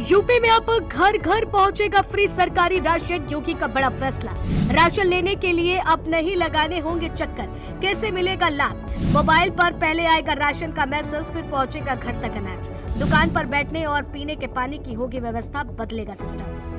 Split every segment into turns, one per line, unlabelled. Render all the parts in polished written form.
UP में अब घर घर पहुंचेगा फ्री सरकारी राशन। योगी का बड़ा फैसला। राशन लेने के लिए अब नहीं लगाने होंगे चक्कर। कैसे मिलेगा लाभ? मोबाइल पर पहले आएगा राशन का मैसेज, फिर पहुंचेगा घर तक अनाज। दुकान पर बैठने और पीने के पानी की होगी व्यवस्था, बदलेगा सिस्टम।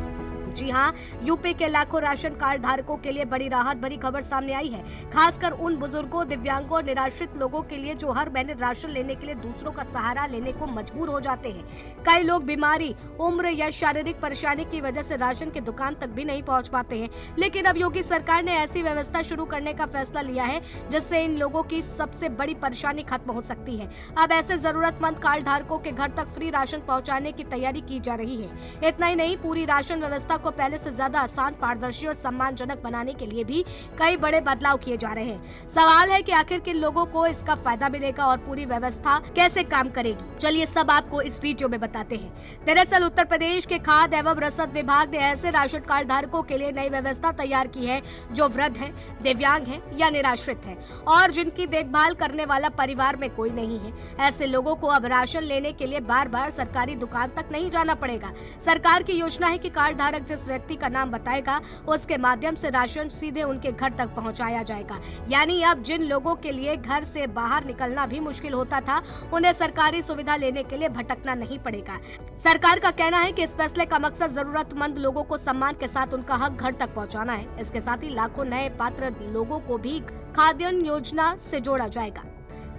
जी हां, यूपी के लाखों राशन कार्ड धारकों के लिए बड़ी राहत भरी खबर सामने आई है। खासकर उन बुजुर्गों, दिव्यांगों और निराश्रित लोगों के लिए जो हर महीने राशन लेने के लिए दूसरों का सहारा लेने को मजबूर हो जाते हैं। कई लोग बीमारी, उम्र या शारीरिक परेशानी की वजह से राशन की दुकान तक भी नहीं पहुंच पाते हैं। लेकिन अब योगी सरकार ने ऐसी व्यवस्था शुरू करने का फैसला लिया है जिससे इन लोगों की सबसे बड़ी परेशानी खत्म हो सकती है। अब ऐसे जरूरतमंद कार्ड धारकों के घर तक फ्री राशन पहुँचाने की तैयारी की जा रही है। इतना ही नहीं, पूरी राशन व्यवस्था को पहले से ज्यादा आसान, पारदर्शी और सम्मानजनक बनाने के लिए भी कई बड़े बदलाव किए जा रहे हैं। सवाल है कि आखिर किन लोगों को इसका फायदा मिलेगा और पूरी व्यवस्था कैसे काम करेगी। चलिए सब आपको इस वीडियो में बताते हैं। दरअसल उत्तर प्रदेश के खाद्य एवं रसद विभाग ने ऐसे राशन कार्ड धारकों के लिए नई व्यवस्था तैयार की है जो वृद्ध है, दिव्यांग है या निराश्रित है और जिनकी देखभाल करने वाला परिवार में कोई नहीं है। ऐसे लोगों को अब राशन लेने के लिए बार बार सरकारी दुकान तक नहीं जाना पड़ेगा। सरकार की योजना है कि कार्ड धारक जिस व्यक्ति का नाम बताएगा उसके माध्यम से राशन सीधे उनके घर तक पहुंचाया जाएगा। यानी अब जिन लोगों के लिए घर से बाहर निकलना भी मुश्किल होता था, उन्हें सरकारी सुविधा लेने के लिए भटकना नहीं पड़ेगा। सरकार का कहना है कि इस फैसले का मकसद जरूरतमंद लोगों को सम्मान के साथ उनका हक घर तक पहुंचाना है। इसके साथ ही लाखों नए पात्र लोगों को भी खाद्यान्न योजना से जोड़ा जाएगा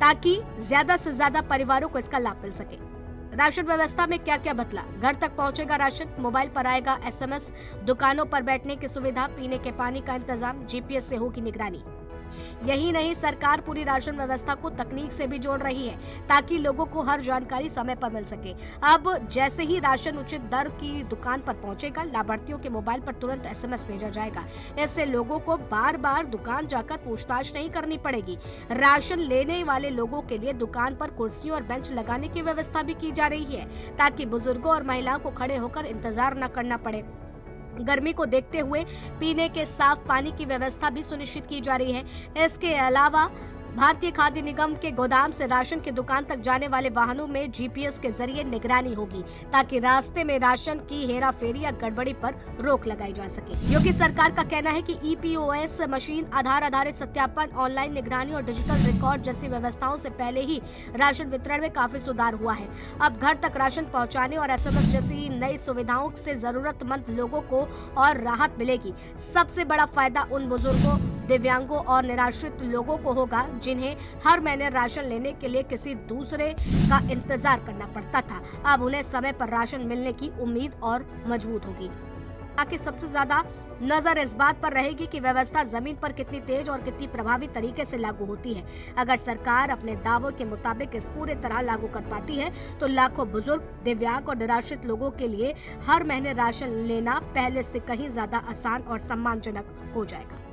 ताकि ज्यादा से ज्यादा परिवारों को इसका लाभ मिल सके। राशन व्यवस्था में क्या क्या बदला? घर तक पहुंचेगा राशन, मोबाइल पर आएगा एसएमएस, दुकानों पर बैठने की सुविधा, पीने के पानी का इंतजाम, जीपीएस से होगी निगरानी। यही नहीं, सरकार पूरी राशन व्यवस्था को तकनीक से भी जोड़ रही है ताकि लोगों को हर जानकारी समय पर मिल सके। अब जैसे ही राशन उचित दर की दुकान पर पहुंचेगा, लाभार्थियों के मोबाइल पर तुरंत एसएमएस भेजा जाएगा। इससे लोगों को बार बार दुकान जाकर पूछताछ नहीं करनी पड़ेगी। राशन लेने वाले लोगों के लिए दुकान पर कुर्सियों और बेंच लगाने की व्यवस्था भी की जा रही है ताकि बुजुर्गों और महिलाओं को खड़े होकर इंतजार न करना पड़े। गर्मी को देखते हुए पीने के साफ पानी की व्यवस्था भी सुनिश्चित की जा रही है। इसके अलावा भारतीय खाद्य निगम के गोदाम से राशन की दुकान तक जाने वाले वाहनों में जीपीएस के जरिए निगरानी होगी ताकि रास्ते में राशन की हेराफेरी या गड़बड़ी पर रोक लगाई जा सके। योगी सरकार का कहना है कि ईपीओएस मशीन, आधार आधारित सत्यापन, ऑनलाइन निगरानी और डिजिटल रिकॉर्ड जैसी व्यवस्थाओं से पहले ही राशन वितरण में काफी सुधार हुआ है। अब घर तक राशन पहुँचाने और एसएमएस जैसी नई सुविधाओं से जरूरतमंद लोगों को और राहत मिलेगी। सबसे बड़ा फायदा उन बुजुर्गों, दिव्यांगों और निराश्रित लोगों को होगा जिन्हें हर महीने राशन लेने के लिए किसी दूसरे का इंतजार करना पड़ता था। अब उन्हें समय पर राशन मिलने की उम्मीद और मजबूत होगी। ताकि सबसे ज्यादा नजर इस बात पर रहेगी कि व्यवस्था जमीन पर कितनी तेज और कितनी प्रभावी तरीके से लागू होती है। अगर सरकार अपने दावों के मुताबिक इस पूरे तरह लागू कर पाती है तो लाखों बुजुर्ग, दिव्यांग और निराश्रित लोगों के लिए हर महीने राशन लेना पहले से कहीं ज्यादा आसान और सम्मानजनक हो जाएगा।